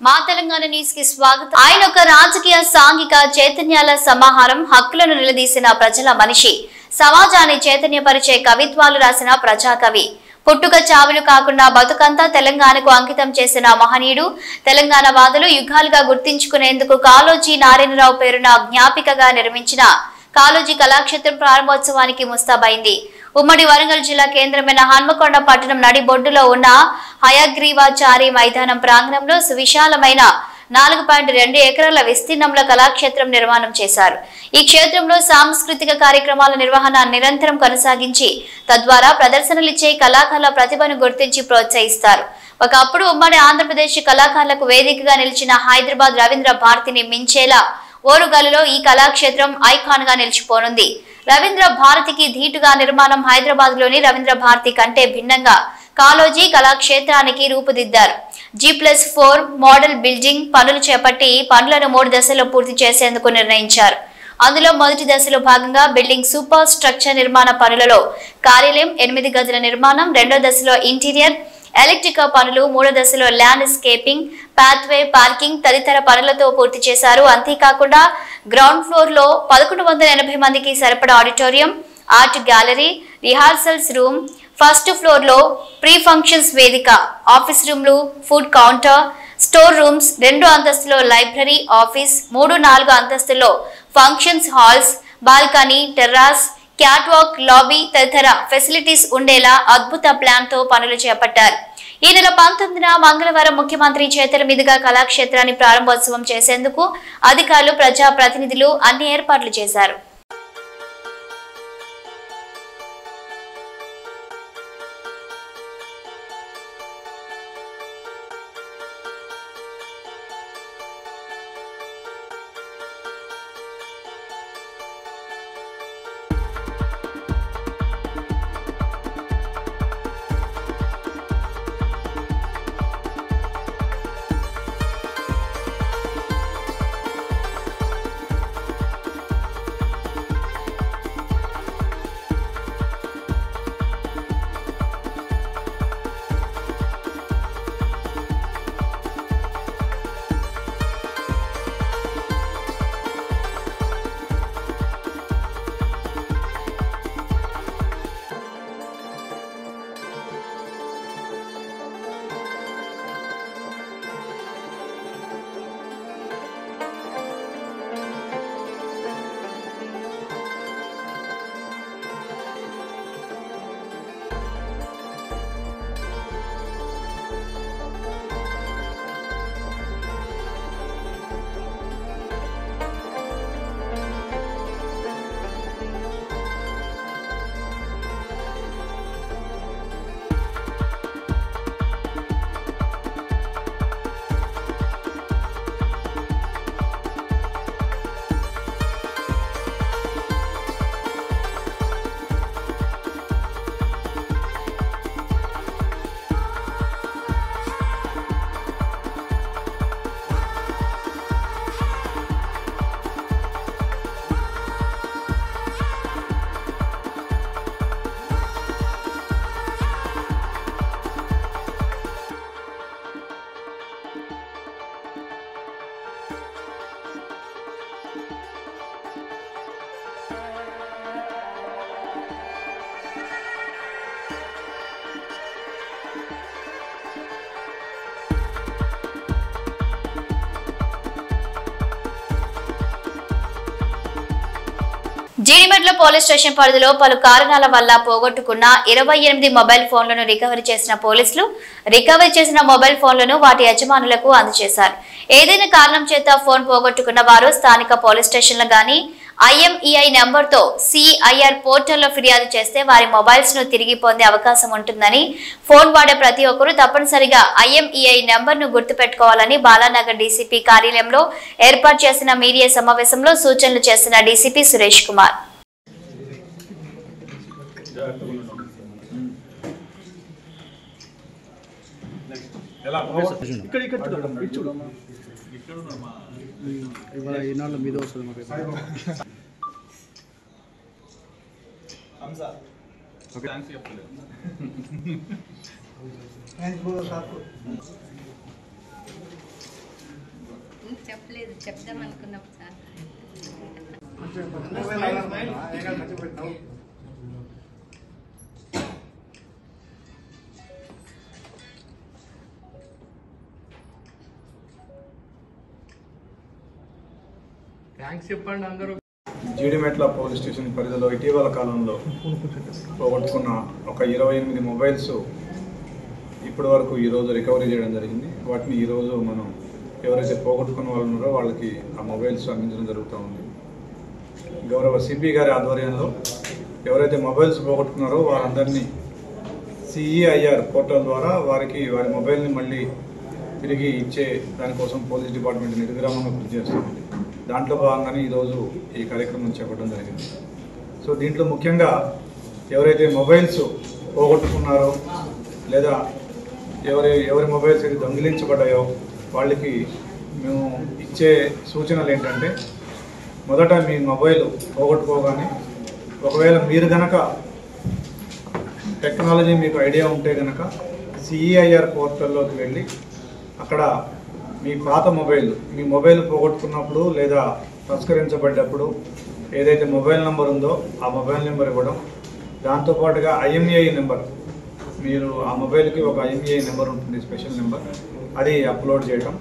మా తెలంగాణ న్యూస్ కి స్వాగతం. ఆయన ఒక రాజకీయ సాంఘిక చైతన్యాల సమాహారం, హక్కులను నిలదీసిన ప్రజల మనిషి, సమాజాన్ని చైతన్యపరిచే కవిత్వాలు రాసిన ప్రజాకవి, పుట్టుక చావులు కాకుండా బతుకంతా తెలంగాణకు అంకితం చేసిన మహనీయుడు, తెలంగాణ వాదులు యుగాలుగా గుర్తించుకునేందుకు కాళోజీ నారాయణరావు పేరున జ్ఞాపికగా నిర్మించిన కాళోజీ కళాక్షేత్రం ప్రారంభోత్సవానికి ముస్తాబైంది. ఉమ్మడి వరంగల్ జిల్లా కేంద్రమైన హన్మకొండ పట్టణం నడిబొడ్డులో ఉన్న హయగ్రీవాచారి మైదానం ప్రాంగణంలో సువిశాలమైన 4.2 ఎకరాల విస్తీర్ణంలో కళాక్షేత్రం నిర్మాణం చేశారు. ఈ క్షేత్రంలో సాంస్కృతిక కార్యక్రమాల నిర్వహణ నిరంతరం కొనసాగించి తద్వారా ప్రదర్శనలిచ్చే కళాకారుల ప్రతిభను గుర్తించి ప్రోత్సహిస్తారు. ఒకప్పుడు ఉమ్మడి ఆంధ్రప్రదేశ్ కళాకారులకు వేదికగా నిలిచిన హైదరాబాద్ రవీంద్ర భారతిని మించేలా ఓరుగల్లులో ఈ కళాక్షేత్రం ఐకాన్ గా నిలిచిపోనుంది. రవీంద్ర భారతికి ధీటుగా నిర్మాణం హైదరాబాద్ లోని రవీంద్ర భారతి కంటే భిన్నంగా కాళోజీ కళాక్షేత్రానికి రూపుదిద్దారు. G+4 మోడల్ బిల్డింగ్ పనులు చేపట్టి పనులను 3 దశల్లో పూర్తి చేసేందుకు నిర్ణయించారు. అందులో మొదటి దశలో భాగంగా బిల్డింగ్ సూపర్ స్ట్రక్చర్ నిర్మాణ పనులలో కార్యాలయం, 8 గదుల నిర్మాణం, రెండో దశలో ఇంటీరియర్, ఎలక్ట్రికల్ పనులు, మూడో దశలో ల్యాండ్ స్కేపింగ్, పాత్వే, పార్కింగ్ తదితర పనులతో పూర్తి చేశారు. అంతేకాకుండా గ్రౌండ్ ఫ్లోర్ లో 1180 మందికి సరిపడా auditorium, art gallery, rehearsals room, first floor లో ప్రీ ఫంక్షన్స్ వేదిక, ఆఫీస్ రూమ్లు, ఫుడ్ కౌంటర్, స్టోర్ రూమ్స్, 2 అంతస్తులో లైబ్రరీ, ఆఫీస్, 3, 4 అంతస్తుల్లో functions halls, balcony, terrace, catwalk, lobby తదితర ఫెసిలిటీస్ ఉండేలా అద్భుత ప్లాన్ తో పనులు చేపట్టారు. ఈ నెల 19న మంగళవారం ముఖ్యమంత్రి చేతుల మీదుగా కళాక్షేత్రాన్ని ప్రారంభోత్సవం చేసేందుకు అధికారులు, ప్రజా ప్రతినిధులు అన్ని ఏర్పాట్లు చేశారు. జీడిమెట్ల పోలీస్ స్టేషన్ పరిధిలో పలు కారణాల వల్ల పోగొట్టుకున్న 28 మొబైల్ ఫోన్లను రికవరీ చేసిన పోలీసులు రికవరీ చేసిన మొబైల్ ఫోన్లను వాటి యజమానులకు అందజేశారు. ఏదైనా కారణం చేత ఫోన్ పోగొట్టుకున్న వారు స్థానిక పోలీస్ స్టేషన్లో గానీ IMEI నెంబర్తో CIR పోర్టల్లో ఫిర్యాదు చేస్తే వారి మొబైల్స్ ను తిరిగి పొందే అవకాశం ఉంటుందని, ఫోన్ వాడే ప్రతి ఒక్కరూ తప్పనిసరిగా IMEI నెంబర్ను గుర్తుపెట్టుకోవాలని బాలానగర్ DCP కార్యాలయంలో ఏర్పాటు చేసిన మీడియా సమావేశంలో సూచనలు చేసిన DCP సురేష్ కుమార్. ఇవాళ ఈనాళ్ళు మీద వస్తుంది మాకు. చెప్పలేదు, చెప్దాం అనుకున్నాం సార్. చెప్పండి అందరూ. జీడిమెట్ల పోలీస్ స్టేషన్ పరిధిలో ఇటీవల కాలంలో పోగొట్టుకున్న ఒక 28 మొబైల్స్ ఇప్పటి వరకు ఈరోజు రికవరీ చేయడం జరిగింది. వాటిని ఈరోజు మనం ఎవరైతే పోగొట్టుకున్న వాళ్ళు ఉన్నారో వాళ్ళకి ఆ మొబైల్స్ అందించడం జరుగుతూ ఉంది. గౌరవ సిపి గారి ఆధ్వర్యంలో ఎవరైతే మొబైల్స్ పోగొట్టుకున్నారో వారందరినీ CEIR పోర్టల్ ద్వారా వారి మొబైల్ని మళ్ళీ తిరిగి ఇచ్చే దానికోసం పోలీస్ డిపార్ట్మెంట్ నిర్విరామంగా కృషి చేస్తుంది. దాంట్లో భాగంగానే ఈరోజు ఈ కార్యక్రమం చేపట్టడం జరిగింది. సో దీంట్లో ముఖ్యంగా ఎవరైతే మొబైల్స్ పోగొట్టుకున్నారో లేదా ఎవరి మొబైల్స్ అయితే దొంగిలించబడ్డాయో వాళ్ళకి మేము ఇచ్చే సూచనలు ఏంటంటే, మొదట మీ మొబైల్ పోగొట్టుకోగానే ఒకవేళ మీరు కనుక టెక్నాలజీ మీకు ఐడియా ఉంటే కనుక CEIR పోర్టల్లోకి వెళ్ళి అక్కడ మీ పాత మీ మొబైల్ పోగొట్టుకున్నప్పుడు లేదా తస్కరించబడ్డప్పుడు ఏదైతే మొబైల్ నెంబర్ ఉందో ఆ మొబైల్ నెంబర్ ఇవ్వడం, దాంతోపాటుగా IMEI నెంబర్, మీరు ఆ మొబైల్కి ఒక IMEI నెంబర్ ఉంటుంది, స్పెషల్ నెంబర్, అది అప్లోడ్ చేయడం.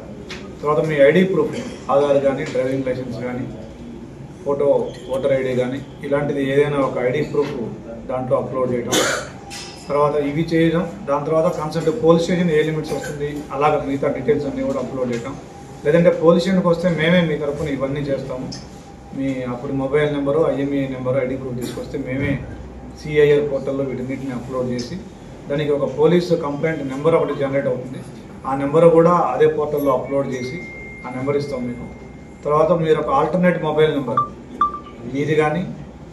తర్వాత మీ ఐడి ప్రూఫ్, ఆధార్ కానీ డ్రైవింగ్ లైసెన్స్ కానీ ఓటర్ ఐడి కానీ ఇలాంటిది ఏదైనా ఒక ఐడి ప్రూఫ్ దాంట్లో అప్లోడ్ చేయడం. తర్వాత ఇవి చేయడం. దాని తర్వాత కన్సల్ట్ పోలీస్ స్టేషన్ ఏ లిమిట్స్ వస్తుంది అలాగ మిగతా డీటెయిల్స్ అన్నీ కూడా అప్లోడ్ చేయడం. లేదంటే పోలీస్ స్టేషన్కి వస్తే మేమే మీ తరఫున ఇవన్నీ చేస్తాము. మీ అప్పుడు mobile number, IMEI number, ID proof తీసుకొస్తే మేమే CEIR పోర్టల్లో వీటన్నిటిని అప్లోడ్ చేసి దానికి ఒక పోలీసు కంప్లైంట్ నెంబర్ ఒకటి జనరేట్ అవుతుంది. ఆ నెంబర్ కూడా అదే పోర్టల్లో అప్లోడ్ చేసి ఆ నెంబర్ ఇస్తాం మీకు. తర్వాత మీరు ఒక ఆల్టర్నేట్ మొబైల్ నెంబర్ మీది కానీ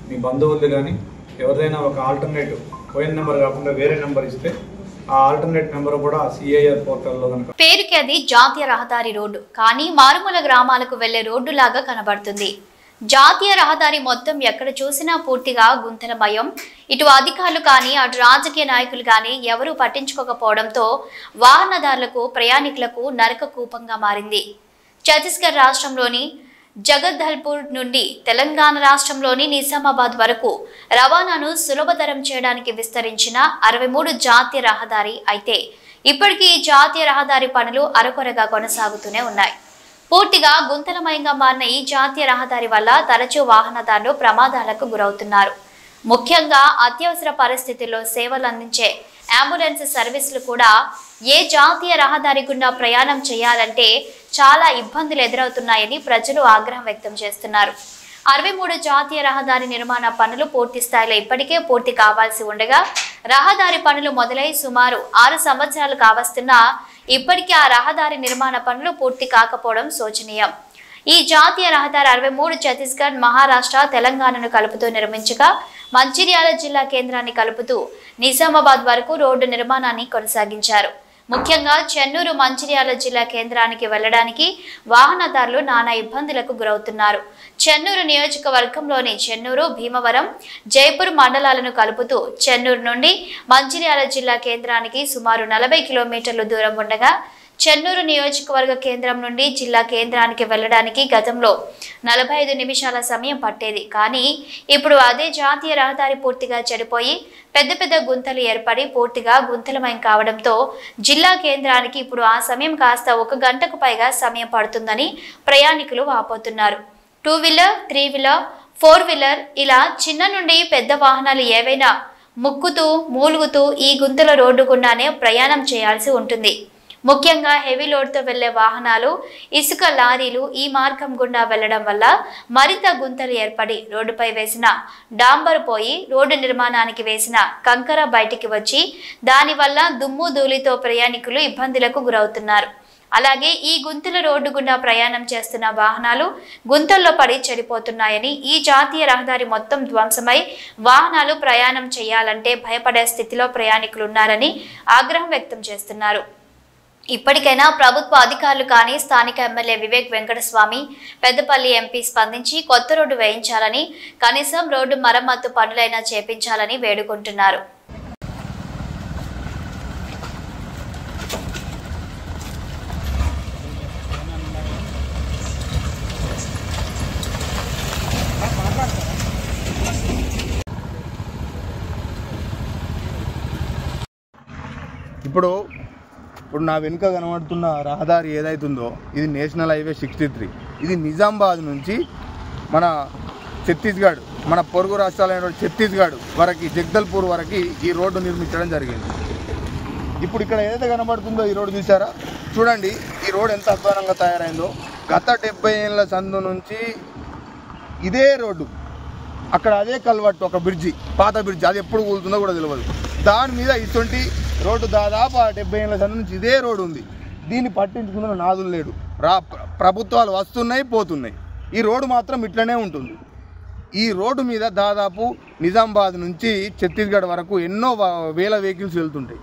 మీ బంధువులది కానీ ఎవరిదైనా ఒక ఆల్టర్నేటివ్ పోయిన నెంబర్ కాకుండా వేరే నెంబర్ ఇస్తే ఆ ఆల్టర్నేట్ నెంబర్ కూడా CEIR పోర్టల్లో కనుక. పేరుకి అది జాతీయ రహదారి రోడ్డు, కానీ మారుమూల గ్రామాలకు వెళ్లే రోడ్డు లాగా కనబడుతుంది. జాతీయ రహదారి మొత్తం ఎక్కడ చూసినా పూర్తిగా గుంతలమయం. ఇటు అధికారులు కానీ అటు రాజకీయ నాయకులు కానీ ఎవరూ పట్టించుకోకపోవడంతో వాహనదారులకు, ప్రయాణికులకు నరక కూపంగా మారింది. ఛత్తీస్గఢ్ రాష్ట్రంలోని జగద్దల్పూర్ నుండి తెలంగాణ రాష్ట్రంలోని నిజామాబాద్ వరకు రవాణాను సులభతరం చేయడానికి విస్తరించిన 63 జాతీయ రహదారి అయితే ఇప్పటికీ ఈ జాతీయ రహదారి పనులు అరకొరగా కొనసాగుతూనే ఉన్నాయి. పూర్తిగా గుంతలమయంగా మారిన ఈ జాతీయ రహదారి వల్ల తరచూ వాహనదారులు ప్రమాదాలకు గురవుతున్నారు. ముఖ్యంగా అత్యవసర పరిస్థితుల్లో సేవలు అందించే అంబులెన్స్ సర్వీసులు కూడా ఏ జాతీయ రహదారి గుండా ప్రయాణం చేయాలంటే చాలా ఇబ్బందులు ఎదురవుతున్నాయని ప్రజలు ఆగ్రహం వ్యక్తం చేస్తున్నారు. 63 జాతీయ రహదారి నిర్మాణ పనులు పూర్తి స్థాయిలో ఇప్పటికే పూర్తి కావాల్సి ఉండగా రహదారి పనులు మొదలై సుమారు 6 సంవత్సరాలు కావస్తున్నా ఇప్పటికీ ఆ రహదారి నిర్మాణ పనులు పూర్తి కాకపోవడం శోచనీయం. ఈ జాతీయ రహదారి 63 ఛత్తీస్గఢ్, మహారాష్ట్ర, తెలంగాణను కలుపుతూ నిర్మించగా మంచిర్యాల జిల్లా కేంద్రాన్ని కలుపుతూ నిజామాబాద్ వరకు రోడ్డు నిర్మాణాన్ని కొనసాగించారు. ముఖ్యంగా చెన్నూరు, మంచిర్యాల జిల్లా కేంద్రానికి వెళ్లడానికి వాహనదారులు నానా ఇబ్బందులకు గురవుతున్నారు. చెన్నూరు నియోజకవర్గంలోని చెన్నూరు, భీమవరం, జైపూర్ మండలాలను కలుపుతూ చెన్నూరు నుండి మంచిర్యాల జిల్లా కేంద్రానికి సుమారు 40 కిలోమీటర్ల దూరం ఉండగా చెన్నూరు నియోజకవర్గ కేంద్రం నుండి జిల్లా కేంద్రానికి వెళ్లడానికి గతంలో 45 నిమిషాల సమయం పట్టేది. కానీ ఇప్పుడు అదే జాతీయ రహదారి పూర్తిగా చెడిపోయి పెద్ద పెద్ద గుంతలు ఏర్పడి పూర్తిగా గుంతలమయం కావడంతో జిల్లా కేంద్రానికి ఇప్పుడు ఆ సమయం కాస్త 1 గంటకు పైగా సమయం పడుతుందని ప్రయాణికులు వాపోతున్నారు. 2 వీలర్, 3 వీలర్, 4 వీలర్ ఇలా చిన్న నుండి పెద్ద వాహనాలు ఏవైనా ముక్కుతూ మూలుగుతూ ఈ గుంతల రోడ్డు గుండానే ప్రయాణం చేయాల్సి ఉంటుంది. ముఖ్యంగా హెవీ లోడ్తో వెళ్లే వాహనాలు, ఇసుక లారీలు ఈ మార్గం గుండా వెళ్లడం వల్ల మరింత గుంతలు ఏర్పడి రోడ్డుపై వేసిన డాంబర్ పోయి రోడ్డు నిర్మాణానికి వేసిన కంకర బయటికి వచ్చి దానివల్ల దుమ్ము ధూళితో ప్రయాణికులు ఇబ్బందులకు గురవుతున్నారు. అలాగే ఈ గుంతల రోడ్డు గుండా ప్రయాణం చేస్తున్న వాహనాలు గుంతల్లో పడి చెడిపోతున్నాయని, ఈ జాతీయ రహదారి మొత్తం ధ్వంసమై వాహనాలు ప్రయాణం చేయాలంటే భయపడే స్థితిలో ప్రయాణికులు ఉన్నారని ఆగ్రహం వ్యక్తం చేస్తున్నారు. ఇప్పటికైనా ప్రభుత్వ అధికారులు కానీ స్థానిక ఎమ్మెల్యే వివేక్ వెంకటస్వామి, పెద్దపల్లి ఎంపీ స్పందించి కొత్త రోడ్డు వేయించాలని, కనీసం రోడ్డు మరమ్మతు పనులైనా చేపించాలని వేడుకుంటున్నారు. ఇప్పుడు నా వెనుక కనబడుతున్న రహదారి ఏదైతుందో ఇది నేషనల్ హైవే 63. ఇది నిజామాబాద్ నుంచి మన ఛత్తీస్గఢ్, మన పొరుగు రాష్ట్రాలైన ఛత్తీస్గఢ్ వరకు, జగదల్పూర్ వరకు ఈ రోడ్డు నిర్మించడం జరిగింది. ఇప్పుడు ఇక్కడ ఏదైతే కనబడుతుందో ఈ రోడ్డు చూసారా, చూడండి ఈ రోడ్ ఎంత అధ్వానంగా తయారైందో. గత 70 ఏళ్ళ సందు నుంచి ఇదే రోడ్డు, అక్కడ అదే కల్వర్టు, ఒక బ్రిడ్జి, పాత బ్రిడ్జి, అది ఎప్పుడు కూలుతుందో కూడా తెలియదు. దాని మీద ఇటువంటి రోడ్డు దాదాపు 70 ఏళ్ళ సందు నుంచి ఇదే రోడ్డు ఉంది. దీన్ని పట్టించుకున్న నాదులు లేడు. ప్రభుత్వాలు వస్తున్నాయి పోతున్నాయి, ఈ రోడ్డు మాత్రం ఇట్లనే ఉంటుంది. ఈ రోడ్డు మీద దాదాపు నిజామాబాద్ నుంచి ఛత్తీస్గఢ్ వరకు ఎన్నో వేల వెహికల్స్ వెళ్తుంటాయి.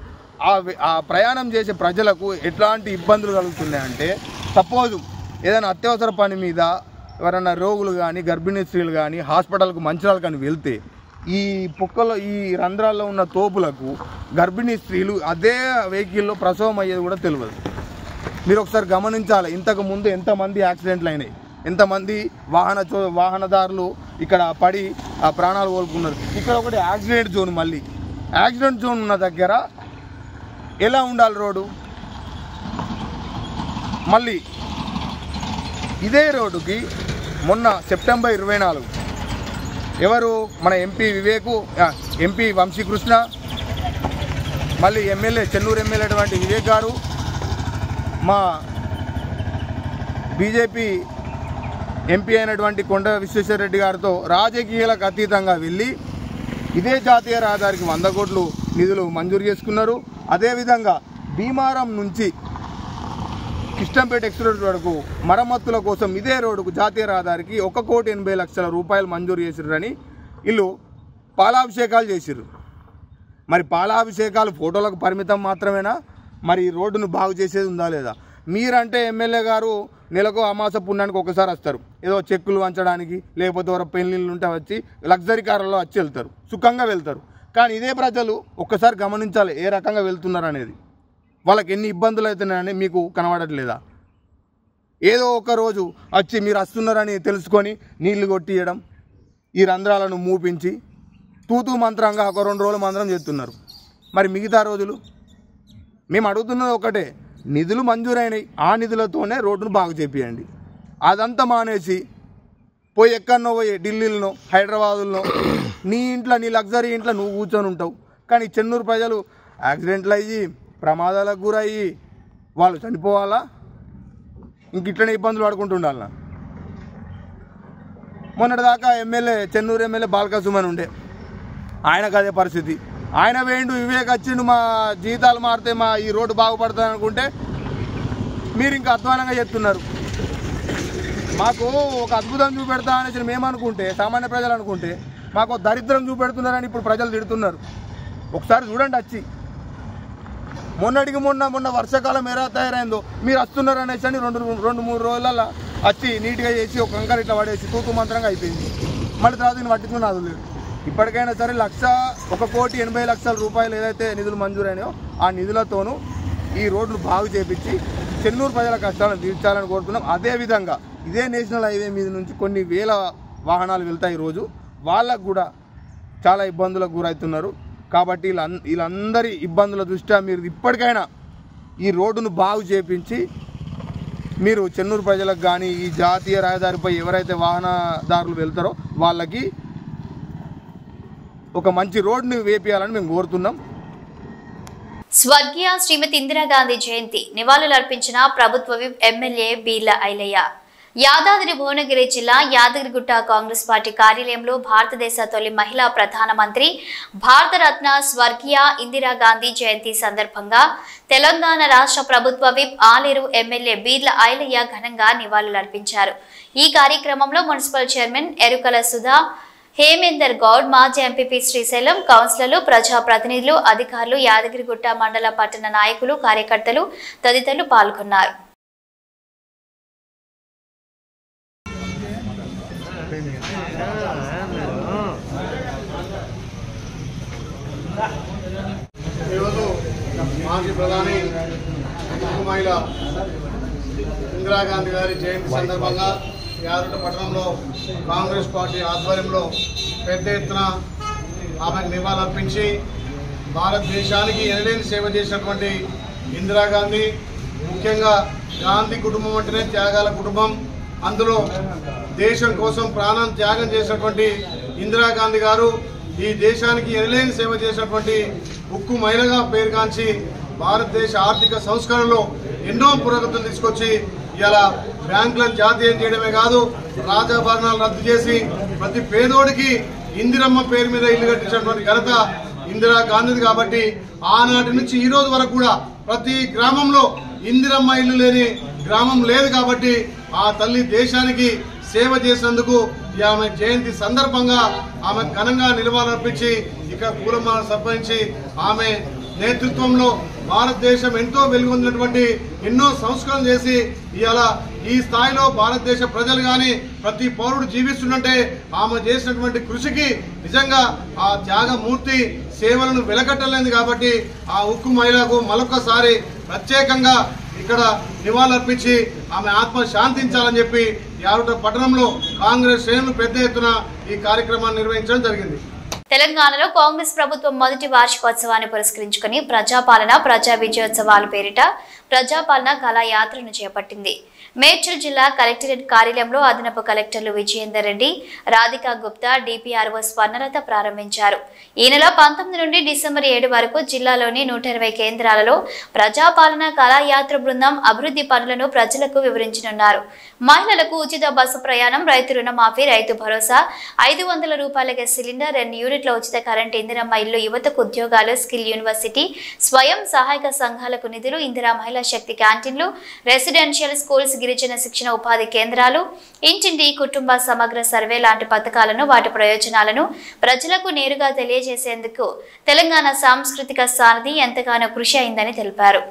ఆ ప్రయాణం చేసే ప్రజలకు ఎట్లాంటి ఇబ్బందులు కలుగుతున్నాయంటే, సపోజు ఏదైనా అత్యవసర పని మీద ఎవరైనా రోగులు కానీ, గర్భిణీ స్త్రీలు కానీ హాస్పిటల్కు మంచిరాలు కానీ వెళ్తే ఈ పొక్కలో, ఈ రంధ్రాల్లో ఉన్న తోపులకు గర్భిణీ స్త్రీలు అదే వెహికల్లో ప్రసవం అయ్యేది కూడా తెలియదు. మీరు ఒకసారి గమనించాలి, ఇంతకుముందు ఎంతమంది యాక్సిడెంట్లు అయినాయి, ఎంతమంది వాహనదారులు ఇక్కడ పడి ఆ ప్రాణాలు కోల్పోతున్నారు. ఇక్కడ ఒకటి యాక్సిడెంట్ జోన్, మళ్ళీ యాక్సిడెంట్ జోన్ ఉన్న దగ్గర ఎలా ఉండాలి రోడ్డు? మళ్ళీ ఇదే రోడ్డుకి మొన్న సెప్టెంబర్ 24 ఎవరు మన ఎంపీ వంశీకృష్ణ, మళ్ళీ చెన్నూరు ఎమ్మెల్యే అటువంటి వివేక్ గారు, మా బీజేపీ ఎంపీ అయినటువంటి కొండ విశ్వేశ్వరరెడ్డి గారితో రాజకీయాలకు అతీతంగా వెళ్ళి ఇదే జాతీయ రహదారికి 100 కోట్లు నిధులు మంజూరు చేసుకున్నారు. అదేవిధంగా భీమారం నుంచి కిష్టంపేట ఎక్స్ప్రెస్ వరకు మరమ్మతుల కోసం ఇదే రోడ్డుకు జాతీయ రహదారికి 1,80,00,000 రూపాయలు మంజూరు చేసిర్రని వీళ్ళు పాలాభిషేకాలు చేసిర్రు. మరి పాలాభిషేకాలు ఫోటోలకు పరిమితం మాత్రమేనా? మరి ఈ రోడ్డును బాగు చేసేది ఉందా లేదా? మీరంటే ఎమ్మెల్యే గారు నెలకు అమాస పుణ్యానికి ఒకసారి వస్తారు, ఏదో చెక్కులు వంచడానికి, లేకపోతే ఎవరో పెళ్ళిళ్ళు ఉంటే వచ్చి లగ్జరీ కార్లలో వచ్చి వెళ్తారు, సుఖంగా వెళ్తారు. కానీ ఇదే ప్రజలు ఒక్కసారి గమనించాలి ఏ రకంగా వెళ్తున్నారు అనేది. వాళ్ళకి ఎన్ని ఇబ్బందులు అవుతున్నాయని మీకు కనబడట్లేదా? ఏదో ఒక రోజు వచ్చి మీరు వస్తున్నారని తెలుసుకొని నీళ్లు కొట్టియడం, ఈ రంధ్రాలను మూపించి తూతూ మంత్రంగా ఒక 2 రోజులు మంత్రం చేస్తున్నారు. మరి మిగతా రోజులు మేము అడుగుతున్నది ఒకటే, నిధులు మంజూరైనవి, ఆ నిధులతోనే రోడ్డును బాగు చేపియండి. అదంతా మానేసి పోయి ఎక్కడనో పోయి ఢిల్లీలో, హైదరాబాదులో నీ ఇంట్లో, నీ లగ్జరీ ఇంట్లో నువ్వు కూర్చొని ఉంటావు. కానీ చెన్నూరు ప్రజలు యాక్సిడెంట్లు అయ్యి ప్రమాదాలకు గురయ్యి వాళ్ళు చనిపోవాలా? ఇంక ఇట్లనే ఇబ్బందులు పడుకుంటుండాలన్నా? మొన్నటిదాకా చెన్నూరు ఎమ్మెల్యే బాల్కసుమన్ ఉండే, ఆయనకు అదే పరిస్థితి. ఆయన వేయండు, వివేక్ వచ్చిండు, మా జీతాలు మారితే మా ఈ రోడ్డు బాగుపడుతుంది అనుకుంటే మీరు ఇంకా అధ్వానంగా చెప్తున్నారు. మాకు ఒక అద్భుతం చూపెడతా అనేసి మేమనుకుంటే, సామాన్య ప్రజలు అనుకుంటే, మాకు దరిద్రం చూపెడుతున్నారని ఇప్పుడు ప్రజలు తిడుతున్నారు. ఒకసారి చూడండి వచ్చి, మొన్న వర్షాకాలం ఎలా తయారైందో మీరు వస్తున్నారు అనేసి అని 2-3 రోజులలో వచ్చి నీట్గా చేసి ఒక కంకర ఇట్లా పడేసి తూతూ మంత్రంగా అయిపోయింది. మళ్ళీ తర్వాత దీన్ని పట్టించుకుని అది లేదు. ఇప్పటికైనా సరే 1,80,00,000 రూపాయలు ఏదైతే నిధులు మంజూరైనాయో ఆ నిధులతోనూ ఈ రోడ్లు బాగు చేపించి చెన్నూరు ప్రజల కష్టాలను తీర్చాలని కోరుతున్నాం. అదేవిధంగా ఇదే నేషనల్ హైవే మీద నుంచి కొన్ని వేల వాహనాలు వెళ్తాయి రోజు, వాళ్ళకు కూడా చాలా ఇబ్బందులకు గురవుతున్నారు. కాబట్టి వీళ్ళందరి ఇబ్బందుల దృష్ట్యా మీరు ఇప్పటికైనా ఈ రోడ్డును బాగు చేపించి మీరు చెన్నూరు ప్రజలకు కానీ, ఈ జాతీయ రహదారిపై ఎవరైతే వాహనదారులు వెళ్తారో వాళ్ళకి ఒక మంచి రోడ్డుని వేపియాలని మేము కోరుతున్నాం. స్వర్గీయ శ్రీమతి ఇందిరాగాంధీ జయంతి నివాళులర్పించిన ప్రభుత్వ విప్ ఎమ్మెల్యే బీర్ల ఐలయ్య. యాదాద్రి భువనగిరి జిల్లా యాదగిరిగుట్ట కాంగ్రెస్ పార్టీ కార్యాలయంలో భారతదేశ తొలి మహిళా ప్రధానమంత్రి, భారతరత్న స్వర్గీయ ఇందిరాగాంధీ జయంతి సందర్భంగా తెలంగాణ రాష్ట్ర ప్రభుత్వ విప్ ఆలేరు ఎమ్మెల్యే బీర్ల ఐలయ్య ఘనంగా నివాళులర్పించారు. ఈ కార్యక్రమంలో మున్సిపల్ చైర్మన్ ఎరుకల సుధా, హేమేందర్ గౌడ్, మాజీ ఎంపీపీ శ్రీశైలం, కౌన్సిలర్లు, ప్రజాప్రతినిధులు, అధికారులు, యాదగిరిగుట్ట మండల పట్టణ నాయకులు, కార్యకర్తలు తదితరులు పాల్గొన్నారు. ఈరోజు మాజీ ప్రధాని మహిళ ఇందిరాగాంధీ గారి జయంతి సందర్భంగా యాదగిరిగుట్ట పట్టణంలో కాంగ్రెస్ పార్టీ ఆధ్వర్యంలో పెద్ద ఎత్తున ఆమెకు నివాళులర్పించి భారతదేశానికి ఎనలేని సేవ చేసినటువంటి ఇందిరాగాంధీ, ముఖ్యంగా గాంధీ కుటుంబం అంటేనే త్యాగాల కుటుంబం. అందులో దేశం కోసం ప్రాణం త్యాగం చేసినటువంటి ఇందిరాగాంధీ గారు ఈ దేశానికి ఎనలేని సేవ చేసినటువంటి ఉక్కు మహిళగా పేరుగాంచి భారతదేశ ఆర్థిక సంస్కరణలో ఎన్నో పురోగతులు తీసుకొచ్చి ఇలా బ్యాంకులను జాతీయం చేయడమే కాదు, రాజాభరణాలు రద్దు చేసి ప్రతి పేదోడికి ఇందిరమ్మ పేరు మీద ఇల్లు కట్టించినటువంటి ఘనత ఇందిరాగాంధీది. కాబట్టి ఆనాటి నుంచి ఈ రోజు వరకు కూడా ప్రతి గ్రామంలో ఇందిరమ్మ ఇల్లు లేని గ్రామం లేదు. కాబట్టి ఆ తల్లి దేశానికి సేవ చేసినందుకు ఆమె జయంతి సందర్భంగా ఆమె ఘనంగా నిలవాలర్పించి ఇక్కడ పూలమాల సమర్పించి ఆమె నేతృత్వంలో భారతదేశం ఎంతో వెలుగొందినటువంటి ఎన్నో సంస్కరణలు చేసి ఇవాళ ఈ స్థాయిలో భారతదేశ ప్రజలు కానీ ప్రతి పౌరుడు జీవిస్తుంటే ఆమె చేసినటువంటి కృషికి నిజంగా ఆ త్యాగమూర్తి సేవలను వెలకట్టలేదు. కాబట్టి ఆ ఉక్కు మహిళకు మరొకసారి ప్రత్యేకంగా ఇక్కడ నివాళులర్పించి ఆమె ఆత్మ శాంతించాలని చెప్పి యావట పట్టణంలో కాంగ్రెస్ శ్రేణులు పెద్ద ఎత్తున ఈ కార్యక్రమాన్ని నిర్వహించడం జరిగింది. తెలంగాణలో కాంగ్రెస్ ప్రభుత్వం మొదటి వార్షికోత్సవాన్ని పురస్కరించుకుని ప్రజాపాలన ప్రజా విజయోత్సవాల పేరిట ప్రజాపాలన కళాయాత్రను చేపట్టింది. మేడ్చల్ జిల్లా కలెక్టరేట్ కార్యాలయంలో అదనపు కలెక్టర్లు విజయేందర్ రెడ్డి, రాధికా గుప్తా, డిపిఆర్ఓ స్వర్ణలత ప్రారంభించారు. ఈ నెల 19 నుండి డిసెంబర్ 7 వరకు జిల్లాలోని 120 కేంద్రాలలో ప్రజాపాలన కళాయాత్ర బృందం అభివృద్ధి పనులను ప్రజలకు వివరించనున్నారు. మహిళలకు ఉచిత బస్సు ప్రయాణం, రైతు రుణమాఫీ, రైతు భరోసా, 500 రూపాయల సిలిండర్, 2 యూనిట్ల ఉచిత కరెంట్, ఇందిరమ్మ ఇల్లు, యువతకు ఉద్యోగాలు, స్కిల్ యూనివర్సిటీ, స్వయం సహాయక సంఘాలకు నిధులు, ఇందిరా మహిళా శక్తి క్యాంటీన్లు, రెసిడెన్షియల్ స్కూల్స్, గిరిజన శిక్షణ ఉపాధి కేంద్రాలు, ఇంటింటి కుటుంబ సమగ్ర సర్వే లాంటి పథకాలను, వాటి ప్రయోజనాలను ప్రజలకు నేరుగా తెలియజేసేందుకు తెలంగాణ సాంస్కృతిక సారథి ఎంతగానో కృషి అయిందని తెలిపారు.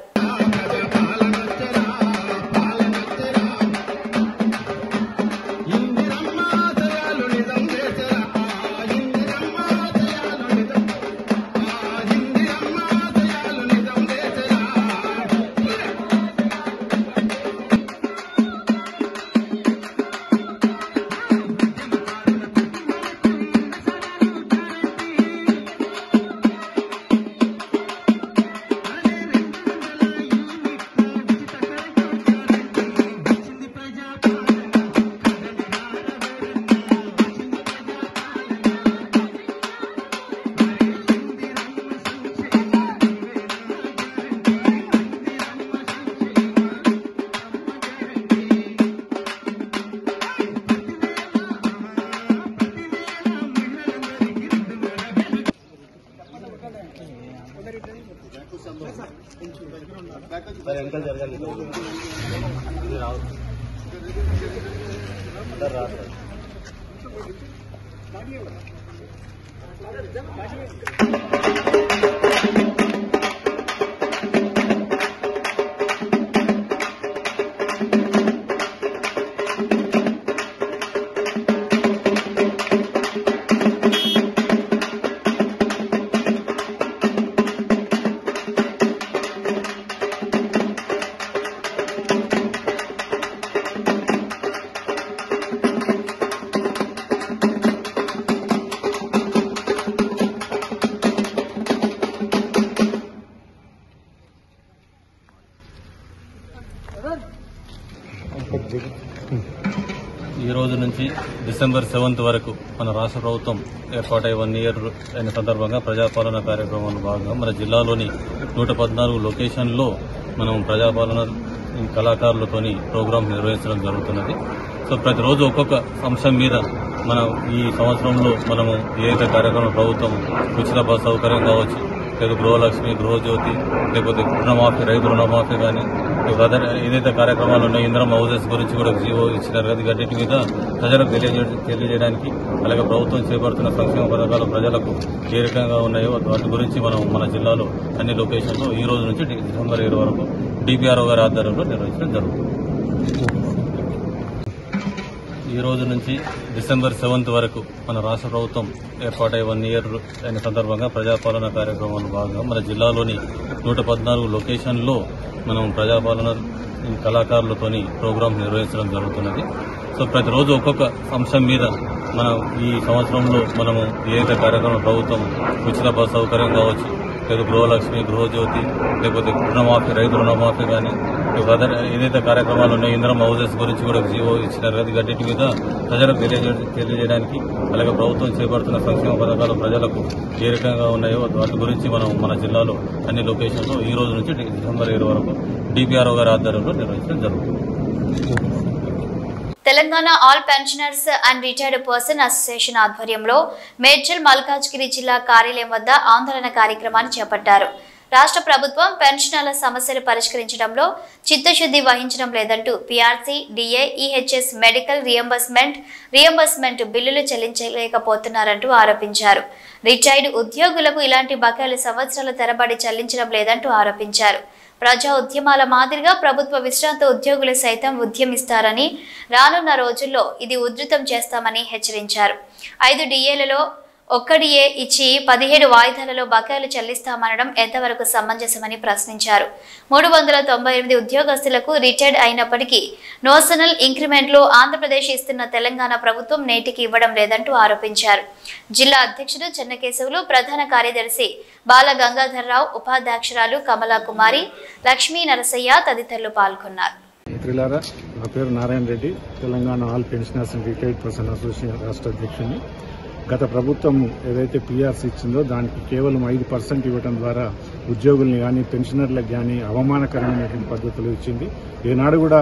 ఈ రోజు నుంచి డిసెంబర్ 7 వరకు మన రాష్ట్ర ప్రభుత్వం ఏర్పాటై 1 ఇయర్ అయిన సందర్భంగా ప్రజాపాలన కార్యక్రమంలో భాగంగా మన జిల్లాలోని 114 లొకేషన్లో మనం ప్రజాపాలన కళాకారులతోని ప్రోగ్రాం నిర్వహించడం జరుగుతున్నది. సో ప్రతిరోజు ఒక్కొక్క అంశం మీద మనం ఈ సంవత్సరంలో మనము ఏదైతే కార్యక్రమం ప్రభుత్వం ఉచిత బస్ సౌకర్యం కావచ్చు, లేదా గృహలక్ష్మి, గృహజ్యోతి, లేకపోతే రుణమాఫీ, రైతు రుణమాఫీ కానీ ఏదైతే కార్యక్రమాలు ఉన్నాయో ఇందిరమ్మ హౌసెస్ గురించి కూడా జీవో ఇచ్చినారు కదా, వీటి మీద ప్రజలకు తెలియజేయడానికి అలాగే ప్రభుత్వం చేపడుతున్న సంక్షేమ పథకాలు ప్రజలకు ఏ రకంగా ఉన్నాయో వాటి గురించి మనం మన జిల్లాలో అన్ని లొకేషన్లో ఈ రోజు నుంచి డిసెంబర్ 7 వరకు డిపిఆర్ఓ గారి ఆధ్వర్యంలో నిర్వహించడం జరుగుతుంది. ఈ రోజు నుంచి డిసెంబర్ 7 వరకు మన రాష్ట్ర ప్రభుత్వం ఏర్పాటై 1 ఇయర్ అయిన సందర్భంగా ప్రజాపాలన కార్యక్రమంలో భాగంగా మన జిల్లాలోని 114 లొకేషన్లో మనం ప్రజాపాలన కళాకారులతోని ప్రోగ్రాం నిర్వహించడం జరుగుతున్నది. సో ప్రతిరోజు ఒక్కొక్క అంశం మీద మనం ఈ సంవత్సరంలో మనము ఏదైతే కార్యక్రమం ప్రభుత్వం ఉచిత బస్ సౌకర్యం కావచ్చు, లేదా గృహలక్ష్మి, గృహజ్యోతి, లేకపోతే రుణమాఫీ, రైతు రుణమాఫీ కానీ ఏదైతే కార్యక్రమాలు ఉన్నాయో ఇందిరమ్మ హౌసెస్ గురించి కూడా జీవో ఇచ్చినారు కదా, గడ్డి మీద ప్రజలకు తెలియజేయడానికి, అలాగే ప్రభుత్వం చేపడుతున్న సంక్షేమ పథకాలు ప్రజలకు ఏ రకంగా ఉన్నాయో వాటి గురించి మనం మన జిల్లాలో అన్ని లొకేషన్లో ఈ రోజు నుంచి డిసెంబర్ 7 వరకు డిపిఆర్ఓ గారి ఆధ్వర్యంలో నిర్వహించడం జరుగుతుంది. Telangana all pensioners and retired person association ఆధ్వర్యంలో మేడ్చల్ మల్కాజ్గిరి జిల్లా కార్యాలయం వద్ద ఆందోళన కార్యక్రమాన్ని చేపట్టారు. రాష్ట్ర ప్రభుత్వం పెన్షనర్ల సమస్యలు పరిష్కరించడంలో చిత్తశుద్ధి వహించడం లేదంటూ PRC, DA, EHS, medical reimbursement బిల్లులు చెల్లించలేకపోతున్నారంటూ ఆరోపించారు. రిటైర్డ్ ఉద్యోగులకు ఇలాంటి బకాయిలు సంవత్సరాల తరబడి చెల్లించడం లేదంటూ ఆరోపించారు. ప్రజా ఉద్యమాల మాదిరిగా ప్రభుత్వ విశ్రాంత ఉద్యోగులు సైతం ఉద్యమిస్తారని, రానున్న రోజుల్లో ఇది ఉధృతం చేస్తామని హెచ్చరించారు. 5 డిఏలలో 1 డిఏ ఇచ్చి 17 వాయిదాలలో బకాయిలు చెల్లిస్తామనడం ఎంతవరకు సమంజసమని ప్రశ్నించారు. 398 ఉద్యోగస్తులకు రిటైర్డ్ అయినప్పటికీ నోషనల్ ఇంక్రిమెంట్లు ఆంధ్రప్రదేశ్ ఇస్తున్న తెలంగాణ ప్రభుత్వం నేటికి ఇవ్వడం లేదంటూ ఆరోపించారు. జిల్లా అధ్యక్షుడు చెన్నకేశవులు, ప్రధాన కార్యదర్శి బాల గంగాధర్రావు, ఉపాధ్యక్షురాలు కమలా కుమారి, లక్ష్మీ నరసయ్య తదితరులు పాల్గొన్నారు. మిత్రులారా, నా పేరు Narayana Reddy, Telangana all pensioners and retired person association రాష్ట్ర అధ్యక్షుడిని. గత ప్రభుత్వం ఏదైతే పీఆర్సీ ఇచ్చిందో దానికి కేవలం 5% ఇవ్వడం ద్వారా ఉద్యోగుల్ని కానీ పెన్షనర్లకు కానీ అవమానకరమైనటువంటి పద్ధతులు ఇచ్చింది. ఈనాడు కూడా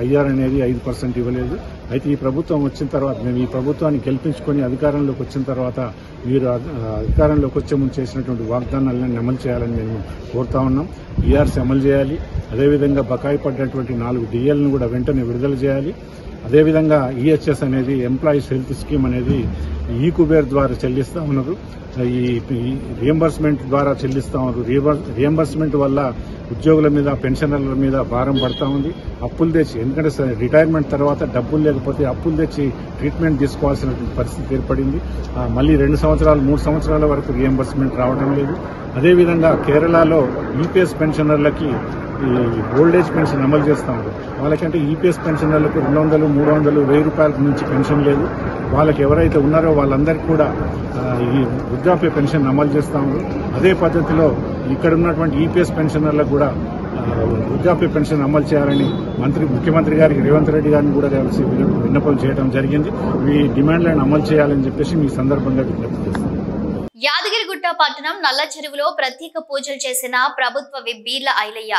ఐఆర్ అనేది 5% ఇవ్వలేదు. అయితే ఈ ప్రభుత్వం వచ్చిన తర్వాత, మేము ఈ ప్రభుత్వాన్ని గెలిపించుకొని అధికారంలోకి వచ్చిన తర్వాత మీరు అధికారంలోకి వచ్చే ముందు చేసినటువంటి వాగ్దానాలను అమలు చేయాలని మేము కోరుతా ఉన్నాం. పీఆర్సీ అమలు చేయాలి. అదేవిధంగా బకాయి పడ్డటువంటి 4 డిఎల్ను కూడా వెంటనే విడుదల చేయాలి. అదేవిధంగా ఈహెచ్ఎస్ అనేది ఎంప్లాయీస్ హెల్త్ స్కీమ్ అనేది ఈ కుబేర్ ద్వారా చెల్లిస్తూ ఉన్నారు. ఈ రియంబర్స్మెంట్ ద్వారా చెల్లిస్తూ ఉన్నారు. రియంబర్స్మెంట్ వల్ల ఉద్యోగుల మీద, పెన్షనర్ల మీద భారం పడతా ఉంది. అప్పులు తెచ్చి, ఎందుకంటే రిటైర్మెంట్ తర్వాత డబ్బులు లేకపోతే అప్పులు తెచ్చి ట్రీట్మెంట్ తీసుకోవాల్సిన పరిస్థితి ఏర్పడింది. మళ్ళీ 2 సంవత్సరాలు 3 సంవత్సరాల వరకు రియంబర్స్మెంట్ రావడం లేదు. అదేవిధంగా కేరళలో ఈపీఎస్ పెన్షనర్లకి ఈ ఓల్డేజ్ పెన్షన్ అమలు చేస్తా ఉన్నారు. వాళ్ళకంటే ఈపీఎస్ పెన్షనర్లకు 200, 300, 1000 రూపాయల నుంచి పెన్షన్ లేదు. వాళ్ళకి ఎవరైతే ఉన్నారో వాళ్ళందరికీ కూడా ఈ వృద్ధాప్య పెన్షన్ అమలు చేస్తా ఉన్నారు. అదే పద్ధతిలో ఇక్కడ ఉన్నటువంటి ఈపీఎస్ పెన్షనర్లకు కూడా వృద్ధాప్య పెన్షన్ అమలు చేయాలని ముఖ్యమంత్రి గారికి, రేవంత్ రెడ్డి గారిని కూడా కలిసి విన్నపం చేయడం జరిగింది. ఈ డిమాండ్లను అమలు చేయాలని చెప్పేసి మీ సందర్భంగా విజ్ఞప్తి చేస్తాం. యాదగిరిగుట్ట పట్టణం నల్ల చెరువులో ప్రత్యేక పూజలు చేసిన ప్రభుత్వ విప్ బీర్ల ఐలయ్య.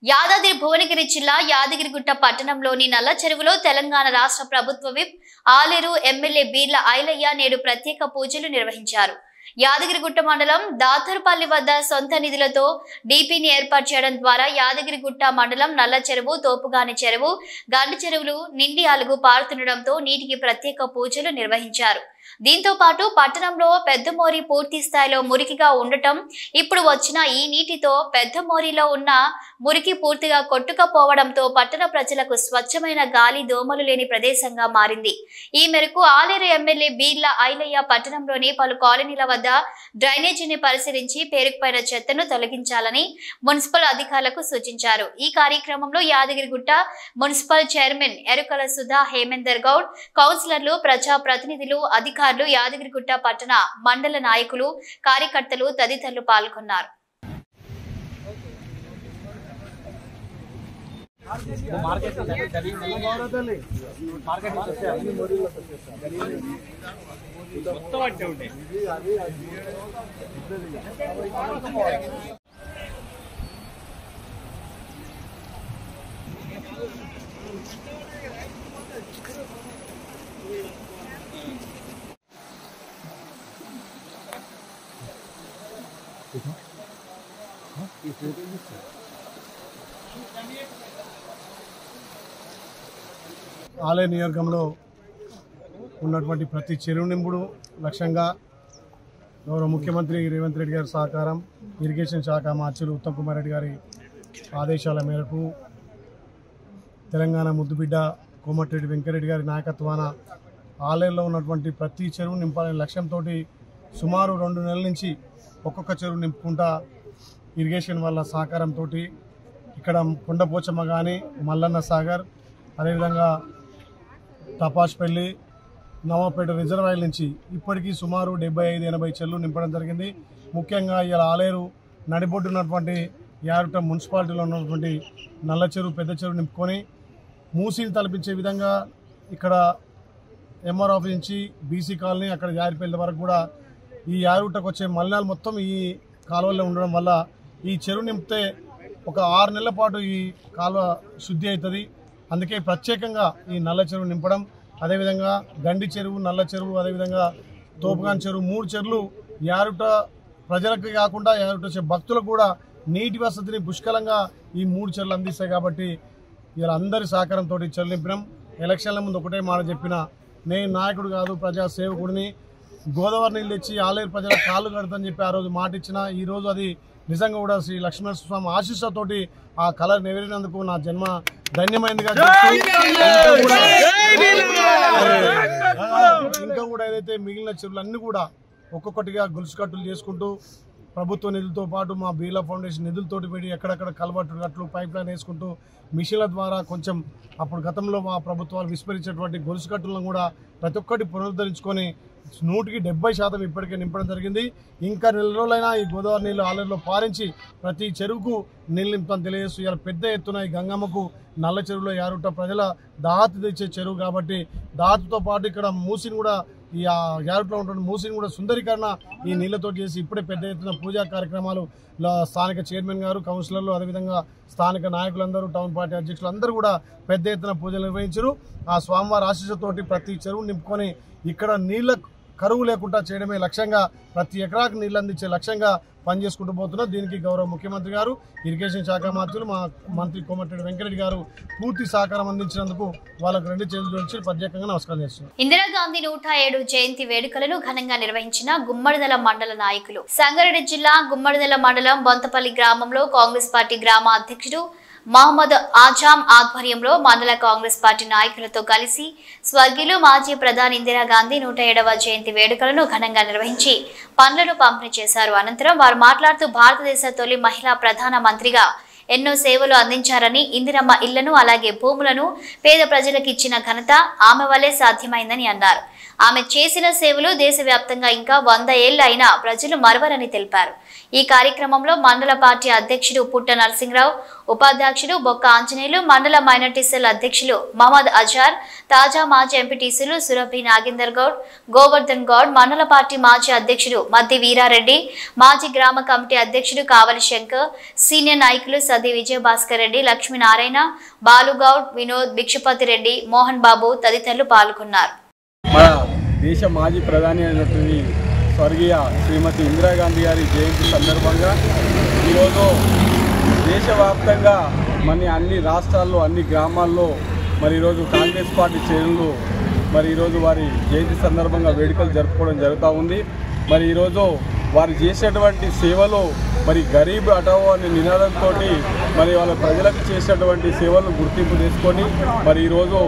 యాదాద్రి భువనగిరి జిల్లా యాదగిరిగుట్ట పట్టణంలోని నల్ల చెరువులో తెలంగాణ రాష్ట్ర ప్రభుత్వ విప్ ఆలేరు ఎమ్మెల్యే బీర్ల ఐలయ్య నేడు ప్రత్యేక పూజలు నిర్వహించారు. యాదగిరిగుట్ట మండలం దాతర్పల్లి వద్ద సొంత నిధులతో డీపీని ఏర్పాటు చేయడం ద్వారా యాదగిరిగుట్ట మండలం నల్ల చెరువు, తోపుగాని చెరువు, గండి చెరువులు నిండి అలుగు పారుతుండటంతో నీటికి ప్రత్యేక పూజలు నిర్వహించారు. దీంతో పాటు పట్టణంలో పెద్దమోరి పూర్తి స్థాయిలో మురికిగా ఉండటం, ఇప్పుడు వచ్చిన ఈ నీటితో పెద్దమోరిలో ఉన్న మురికి పూర్తిగా కొట్టుకపోవడంతో పట్టణ ప్రజలకు స్వచ్ఛమైన గాలి, దోమలు లేని ప్రదేశంగా మారింది. ఈ మేరకు ఆలేరు ఎమ్మెల్యే బీర్ల ఐలయ్య పట్టణంలోని పలు కాలనీల వద్ద డ్రైనేజీని పరిశీలించి పేరుకుపోయిన చెత్తను తొలగించాలని మున్సిపల్ అధికారులకు సూచించారు. ఈ కార్యక్రమంలో యాదగిరిగుట్ట మున్సిపల్ చైర్మన్ ఎరుకల సుధా, హేమేందర్ గౌడ్, కౌన్సిలర్లు, ప్రజా ప్రతినిధులు, అధికారులు, యాదగిరిగుట్ట పట్టణ మండల నాయకులు, కార్యకర్తలు తదితరులు పాల్గొన్నారు. ఆలయ నియోజకంలో ఉన్నటువంటి ప్రతి చెరువు నింపుడు లక్ష్యంగా గౌరవ ముఖ్యమంత్రి రేవంత్ రెడ్డి గారి సహకారం, ఇరిగేషన్ శాఖ మార్చులు ఉత్తమ్ కుమార్ రెడ్డి గారి ఆదేశాల మేరకు తెలంగాణ ముద్దుబిడ్డ కోమటిరెడ్డి వెంకరెడ్డి గారి నాయకత్వాన ఆలయంలో ఉన్నటువంటి ప్రతి చెరువు నింపాలనే లక్ష్యంతో సుమారు 2 నెలల నుంచి ఒక్కొక్క చెరువు నింపుకుంటా ఇరిగేషన్ వాళ్ళ సహకారంతో ఇక్కడ కొండపోచమ్మ కానీ, మల్లన్న సాగర్, అదేవిధంగా తపాష్పల్లి, నవాపేట రిజర్వాయర్ నుంచి ఇప్పటికీ సుమారు 75-80 చెరువులు నింపడం జరిగింది. ముఖ్యంగా ఇలా ఆలేరు నడిబొడ్డున్నటువంటి యారుట మున్సిపాలిటీలో ఉన్నటువంటి నల్ల చెరువు పెద్ద చెరువు నింపుకొని మూసీని తలపించే విధంగా ఇక్కడ ఎంఆర్ ఆఫీస్ నుంచి బీసీ కాలనీ అక్కడ యారిపల్లి వరకు కూడా ఈ యారుటకు వచ్చే మలినాలు మొత్తం ఈ కాలువల్లో ఉండడం వల్ల ఈ చెరువు నింపితే ఒక 6 నెలల పాటు ఈ కాలువ శుద్ధి అవుతుంది. అందుకే ప్రత్యేకంగా ఈ నల్ల చెరువు నింపడం, అదేవిధంగా గండి చెరువు, నల్ల చెరువు, అదేవిధంగా తోపుగాన్ చెరువు 3 చెరువులు యారుట ప్రజలకు కాకుండా యారుట వచ్చే భక్తులకు కూడా నీటి వసతిని పుష్కలంగా ఈ 3 చెరువులు అందిస్తాయి. కాబట్టి ఇలా అందరి సహకారంతో చెరువు నింపినాం. ఎలక్షన్ల ముందు ఒకటే మాట చెప్పిన, నేను నాయకుడు కాదు ప్రజా సేవకుడిని, గోదావరి నీళ్ళు తెచ్చి ఆలేరు ప్రజల కాళ్ళు కడతానని చెప్పి ఆ రోజు మాట ఇచ్చిన. ఈరోజు అది నిజంగా కూడా శ్రీ లక్ష్మీనరసింహస్వామి ఆశీస్సుతోటి ఆ కళ నెరవేరినందుకు నా జన్మ ధన్యమైందిగా ఇంకా కూడా ఏదైతే మిగిలిన చెరువులన్నీ కూడా ఒక్కొక్కటిగా గొలుసుకట్టులు చేసుకుంటూ ప్రభుత్వ నిధులతో పాటు మా బీర్లా ఫౌండేషన్ నిధులతోటి పెట్టి ఎక్కడెక్కడ కలబట్టుగట్లు పైప్ లైన్ వేసుకుంటూ మిషన్ల ద్వారా కొంచెం అప్పుడు గతంలో మా ప్రభుత్వాలు విస్మరించేటువంటి గొలుసుకట్టులను కూడా ప్రతి ఒక్కటి పునరుద్ధరించుకొని 170% ఇప్పటికే నింపడం జరిగింది. ఇంకా 4 రోజులైనా ఈ గోదావరి నీళ్లు ఆలేరులో పారించి ప్రతి చెరువుకు నీళ్ళు నింపుతాను తెలియజేస్తూ ఇలా పెద్ద ఎత్తున ఈ గంగమ్మకు నల్ల చెరువులో యారుట ప్రజల దాహత తెచ్చే చెరువు కాబట్టి దాహతతో పాటు ఇక్కడ మూసిని కూడా ఈ యారుట్లో ఉంటున్న మూసిని కూడా సుందరీకరణ ఈ నీళ్లతో చేసి ఇప్పుడే పెద్ద ఎత్తున పూజా కార్యక్రమాలు స్థానిక చైర్మన్ గారు, కౌన్సిలర్లు, అదేవిధంగా స్థానిక నాయకులందరూ, టౌన్ పార్టీ అధ్యక్షులు అందరూ కూడా పెద్ద ఎత్తున పూజలు నిర్వహించారు. ఆ స్వామివారి ఆశీస్సుతోటి ప్రతి చెరువు నింపుకొని ఇక్కడ నీళ్ల కరువు లేకుండా చేయడమే లక్ష్యంగా, ప్రతి ఎకరాకు నీళ్ళు అందించే లక్ష్యంగా పనిచేసుకుంటూ పోతున్నారు. దీనికి గౌరవ ముఖ్యమంత్రి గారు, ఇరిగేషన్ శాఖ మంత్రులు, మా మంత్రి కోమటిరెడ్డి వెంకరెడ్డి గారు పూర్తి సహకారం అందించినందుకు వాళ్ళకు 2 చేతులు జోడించి ప్రత్యేకంగా నమస్కారం చేస్తున్నారు. ఇందిరాగాంధీ 107 జయంతి వేడుకలను ఘనంగా నిర్వహించిన గుమ్మడిదల మండల నాయకులు. సంగారెడ్డి జిల్లా గుమ్మడిదల మండలం బొంతపల్లి గ్రామంలో కాంగ్రెస్ పార్టీ గ్రామ అధ్యక్షుడు మహమ్మద్ ఆజాం ఆధ్వర్యంలో మండల కాంగ్రెస్ పార్టీ నాయకులతో కలిసి స్వర్గీయులు మాజీ ప్రధాని ఇందిరాగాంధీ 107వ జయంతి వేడుకలను ఘనంగా నిర్వహించి పండ్లను పంపిణీ చేశారు. అనంతరం వారు మాట్లాడుతూ భారతదేశ తొలి మహిళా ప్రధాన మంత్రిగా ఎన్నో సేవలు అందించారని, ఇందిరమ్మ ఇళ్లను అలాగే భూములను పేద ప్రజలకు ఇచ్చిన ఘనత ఆమె వల్లే సాధ్యమైందని అన్నారు. ఆమె చేసిన సేవలు దేశవ్యాప్తంగా ఇంకా 100 ఏళ్లు అయినా ప్రజలు మరవరని తెలిపారు. ఈ కార్యక్రమంలో మండల పార్టీ అధ్యక్షుడు పుట్ట నరసింహరావు, ఉపాధ్యక్షుడు బొక్క ఆంజనేయులు, మండల మైనార్టీ సెల్ అధ్యక్షులు మహమ్మద్ అజార్, తాజా మాజీ ఎంపీటీసీలు సురభి నాగేందర్ గౌడ్, గోవర్ధన్ గౌడ్, మండల పార్టీ మాజీ అధ్యక్షుడు మద్ది వీరారెడ్డి, మాజీ గ్రామ కమిటీ అధ్యక్షుడు కావలి శంకర్, సీనియర్ నాయకులు సది విజయభాస్కర్ రెడ్డి, లక్ష్మీనారాయణ, బాలుగౌడ్, వినోద్, భిక్షపతి రెడ్డి, మోహన్ బాబు తదితరులు పాల్గొన్నారు. మన దేశ మాజీ ప్రధాని అయినటువంటి స్వర్గీయ శ్రీమతి ఇందిరాగాంధీ గారి జయంతి సందర్భంగా ఈరోజు దేశవ్యాప్తంగా మన అన్ని రాష్ట్రాల్లో, అన్ని గ్రామాల్లో మరి ఈరోజు కాంగ్రెస్ పార్టీ శ్రేణులు మరి ఈరోజు వారి జయంతి సందర్భంగా వేడుకలు జరుపుకోవడం జరుగుతూ ఉంది. మరి ఈరోజు వారు చేసేటువంటి సేవలు మరి గరీబ్ హటావో అనే నినాదంతో మరి వాళ్ళ ప్రజలకు చేసేటువంటి సేవలను గుర్తింపు తీసుకొని మరి ఈరోజు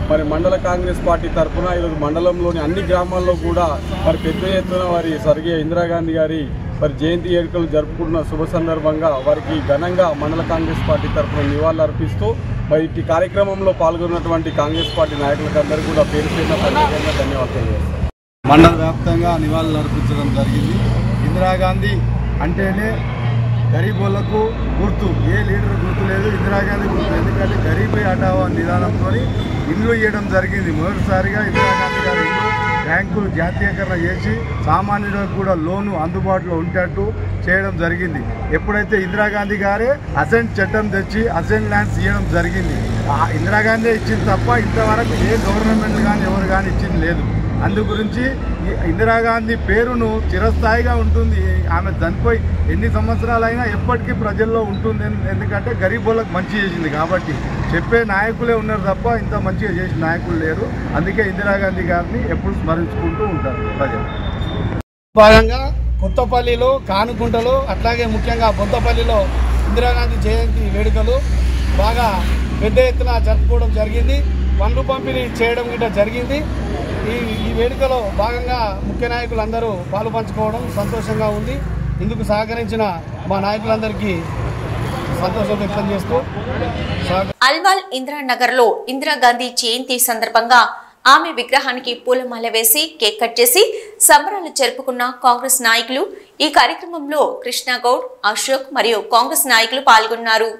మరి మండల కాంగ్రెస్ పార్టీ తరఫున ఈరోజు మండలంలోని అన్ని గ్రామాల్లో కూడా మరి పెద్ద ఎత్తున వారి స్వర్గీయ ఇందిరాగాంధీ గారి మరి జయంతి వేడుకలు జరుపుకుంటున్న శుభ సందర్భంగా వారికి ఘనంగా మండల కాంగ్రెస్ పార్టీ తరఫున నివాళులు అర్పిస్తూ మరి ఇట్టి కార్యక్రమంలో పాల్గొన్నటువంటి కాంగ్రెస్ పార్టీ నాయకులకు అందరికీ కూడా పేరు పేరున ప్రత్యేకంగా ధన్యవాదాలు చేస్తారు. మండల వ్యాప్తంగా నివాళులు అర్పించడం జరిగింది. ఇందిరాగాంధీ అంటేనే గరీబులకు గుర్తు, ఏ లీడర్ గుర్తు లేదు, ఇందిరాగాంధీ గుర్తు. ఎందుకంటే గరీబీ హటావో నిదానంతో ఇల్లు ఇవ్వడం జరిగింది. మొదటిసారిగా ఇందిరాగాంధీ గారు ఇల్లు బ్యాంకులు జాతీయకరణ చేసి సామాన్యులకు కూడా లోను అందుబాటులో ఉండేట్టు చేయడం జరిగింది. ఎప్పుడైతే ఇందిరాగాంధీ గారే అసెంట్ చట్టం తెచ్చి అసెంట్ ల్యాండ్స్ ఇవ్వడం జరిగింది. ఇందిరాగాంధీ ఇచ్చింది తప్ప ఇంతవరకు ఏ గవర్నమెంట్ కానీ ఎవరు కానీ ఇచ్చింది లేదు. అందు గురించి ఇందిరాగాంధీ పేరును చిరస్థాయిగా ఉంటుంది. ఆమె చనిపోయి ఎన్ని సంవత్సరాలైనా ఎప్పటికీ ప్రజల్లో ఉంటుంది. ఎందుకంటే గరీబులకు మంచి చేసింది కాబట్టి. చెప్పే నాయకులే ఉన్నారు తప్ప ఇంత మంచిగా చేసిన నాయకులు లేరు. అందుకే ఇందిరాగాంధీ గారిని ఎప్పుడు స్మరించుకుంటూ ఉంటారు ప్రజలు. భాగంగా కొత్తపల్లిలో, కానుకుంటలో, అట్లాగే ముఖ్యంగా బొంతపల్లిలో ఇందిరాగాంధీ జయంతి వేడుకలు బాగా పెద్ద ఎత్తున జరుపుకోవడం జరిగింది. పండ్లు పంపిణీ చేయడం గిట్ట జరిగింది. ఈ వేడుకలో భాగంగా ముఖ్య నాయకులు అందరూ పాలు పంచుకోవడం సంతోషంగా ఉంది. ఇందుకు సహకరించిన మా నాయకులందరికీ సంతోషం వ్యక్తం చేస్తూ అల్వాల్ ఇందిరానగర్ లో ఇందిరాగాంధీ జయంతి సందర్భంగా ఆమె విగ్రహానికి పూలమాల వేసి కేక్ కట్ చేసి సంబరాలు జరుపుకున్న కాంగ్రెస్ నాయకులు. ఈ కార్యక్రమంలో కృష్ణగౌడ్, అశోక్ మరియు కాంగ్రెస్ నాయకులు పాల్గొన్నారు.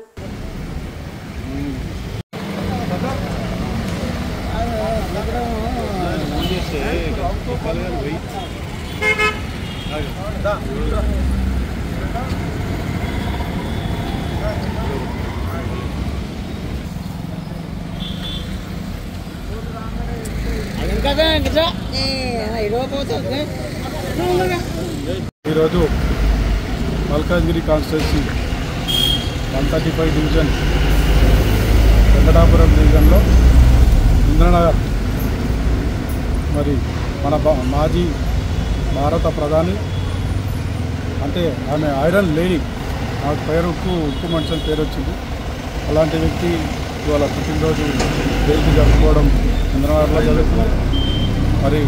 ఈరోజు మల్కాజ్గిరి కాన్స్టిట్యున్సీ 135 డివిజన్ వెంకటాపురం డివిజన్లో ఇంద్రనగర్ మరి మన మాజీ భారత ప్రధాని అంటే ఆమె ఐరన్ లేడీ, నాకు పేరు ఉక్కు మనిషి అని పేరు వచ్చింది. అలాంటి వ్యక్తి ఇవాళ పుట్టినరోజు జయంతి జరుపుకోవడం ఇంద్రనగర్లో జరుగుతుంది. మరి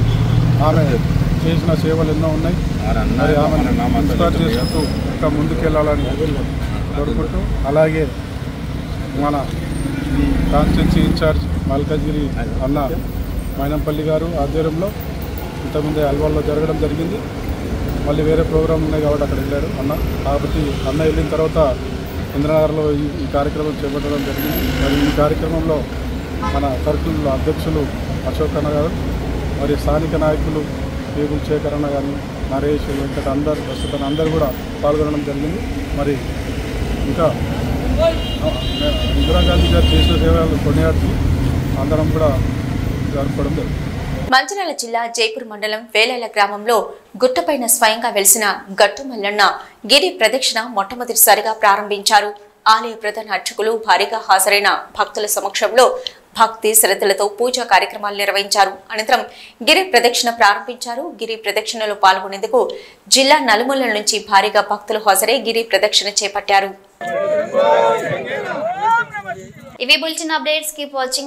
ఆమె చేసిన సేవలు ఎన్నో ఉన్నాయి. మరి ఆమెను ఇన్స్పైర్ చేసుకుంటూ ఇంకా ముందుకెళ్ళాలని కోరుకుంటూ, అలాగే మన కాన్స్టిట్యున్సీ ఇన్ఛార్జ్ మల్కాజ్గిరి అన్న మైనంపల్లి గారు ఆధ్వర్యంలో ఇంతకుముందే అల్వాల్లో జరగడం జరిగింది. మళ్ళీ వేరే ప్రోగ్రాం ఉన్నాయి కాబట్టి అక్కడ వెళ్ళారు అన్న. కాబట్టి అన్న వెళ్ళిన తర్వాత ఇంద్రనగర్లో ఈ కార్యక్రమం చేపట్టడం జరిగింది. మరి ఈ కార్యక్రమంలో మన సర్కిల్ అధ్యక్షులు అశోక్ అన్న గారు, మరి స్థానిక నాయకులు టేబుల్ శేఖర్ అన్న కానీ, నరేష్, వెంకట అందరు ప్రస్తుతం అందరూ కూడా పాల్గొనడం జరిగింది. మరి ఇంకా ఇందిరాగాంధీ గారు చేసిన సేవలు కొనియాడుతూ అందరం కూడా జరుపుకోవడం జరిగింది. మంచిర్యాల జిల్లా జైపూర్ మండలం వేలేల గ్రామంలో గుట్టపైన స్వయంగా వెలిసిన గట్టు మల్లన్న గిరి ప్రదక్షిణ మొట్టమొదటిసారిగా ప్రారంభించారు. ఆలయ ప్రధాన అర్చకులు భారీగా హాజరైన భక్తుల సమక్షంలో భక్తి శ్రద్ధలతో పూజా కార్యక్రమాలు నిర్వహించారు. అనంతరం గిరి ప్రదక్షిణ ప్రారంభించారు. గిరి ప్రదక్షిణలో పాల్గొనేందుకు జిల్లా నలుమూలల నుంచి భారీగా భక్తులు హాజరై గిరి ప్రదక్షిణ చేపట్టారు. ఇవి బులెటిన్ అప్డేట్స్. Keep watching.